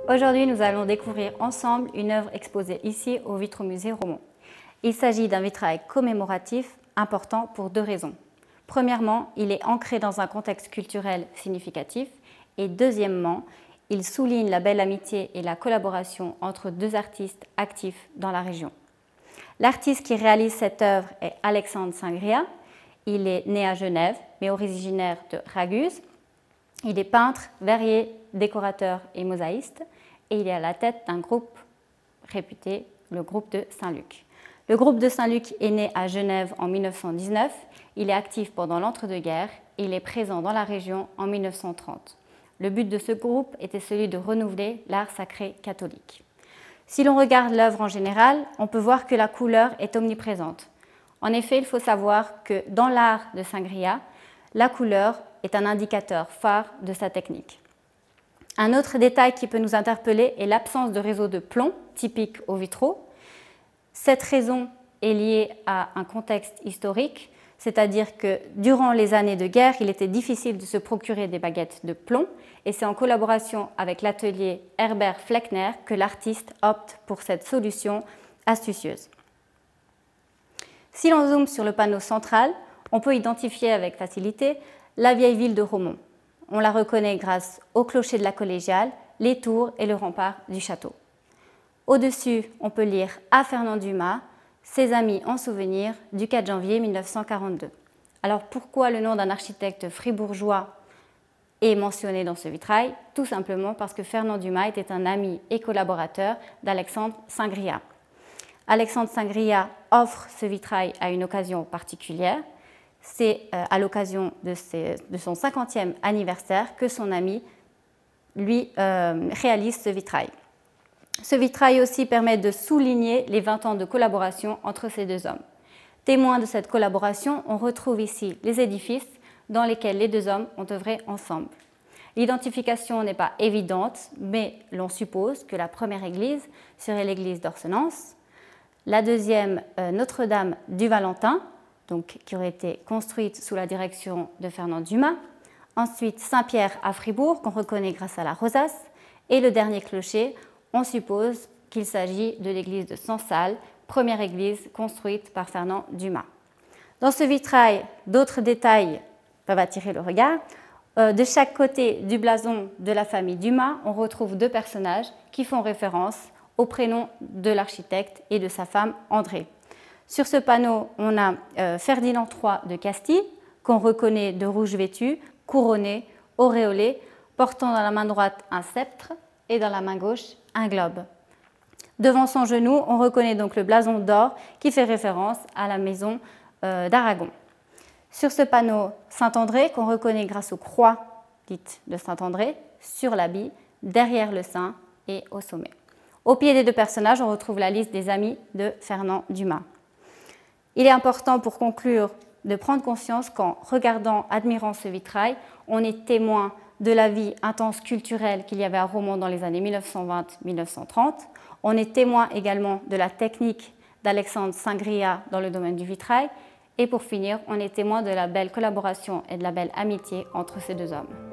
Aujourd'hui, nous allons découvrir ensemble une œuvre exposée ici au Vitromusée Romont. Il s'agit d'un vitrail commémoratif important pour deux raisons. Premièrement, il est ancré dans un contexte culturel significatif et deuxièmement, il souligne la belle amitié et la collaboration entre deux artistes actifs dans la région. L'artiste qui réalise cette œuvre est Alexandre Singria. Il est né à Genève, mais originaire de Raguse. Il est peintre, verrier, décorateur et mosaïste, et il est à la tête d'un groupe réputé, le groupe de Saint-Luc. Le groupe de Saint-Luc est né à Genève en 1919, il est actif pendant l'entre-deux-guerres et il est présent dans la région en 1930. Le but de ce groupe était celui de renouveler l'art sacré catholique. Si l'on regarde l'œuvre en général, on peut voir que la couleur est omniprésente. En effet, il faut savoir que dans l'art de Singria, la couleur est un indicateur phare de sa technique. Un autre détail qui peut nous interpeller est l'absence de réseau de plomb typique aux vitraux. Cette raison est liée à un contexte historique, c'est-à-dire que durant les années de guerre, il était difficile de se procurer des baguettes de plomb et c'est en collaboration avec l'atelier Herbert Fleckner que l'artiste opte pour cette solution astucieuse. Si l'on zoome sur le panneau central, on peut identifier avec facilité la vieille ville de Romont. On la reconnaît grâce au clocher de la collégiale, les tours et le rempart du château. Au-dessus, on peut lire à Fernand Dumas, ses amis en souvenir du 4 janvier 1942. Alors pourquoi le nom d'un architecte fribourgeois est mentionné dans ce vitrail? Tout simplement parce que Fernand Dumas était un ami et collaborateur d'Alexandre Singria. Alexandre Singria offre ce vitrail à une occasion particulière. C'est à l'occasion de son 50e anniversaire que son ami lui réalise ce vitrail. Ce vitrail aussi permet de souligner les 20 ans de collaboration entre ces deux hommes. Témoin de cette collaboration, on retrouve ici les édifices dans lesquels les deux hommes ont œuvré ensemble. L'identification n'est pas évidente, mais l'on suppose que la première église serait l'église d'Orsenance, la deuxième Notre-Dame du Valentin, donc, qui aurait été construite sous la direction de Fernand Dumas. Ensuite, Saint-Pierre à Fribourg, qu'on reconnaît grâce à la rosace. Et le dernier clocher, on suppose qu'il s'agit de l'église de Sansal, première église construite par Fernand Dumas. Dans ce vitrail, d'autres détails peuvent attirer le regard. De chaque côté du blason de la famille Dumas, on retrouve deux personnages qui font référence au prénom de l'architecte et de sa femme André. Sur ce panneau, on a Ferdinand III de Castille, qu'on reconnaît de rouge vêtu, couronné, auréolé, portant dans la main droite un sceptre et dans la main gauche un globe. Devant son genou, on reconnaît donc le blason d'or qui fait référence à la maison d'Aragon. Sur ce panneau, Saint-André, qu'on reconnaît grâce aux croix dites de Saint-André, sur l'habit, derrière le sein et au sommet. Au pied des deux personnages, on retrouve la liste des amis de Fernand Dumas. Il est important pour conclure de prendre conscience qu'en regardant, admirant ce vitrail, on est témoin de la vie intense culturelle qu'il y avait à Romont dans les années 1920-1930. On est témoin également de la technique d'Alexandre Singria dans le domaine du vitrail. Et pour finir, on est témoin de la belle collaboration et de la belle amitié entre ces deux hommes.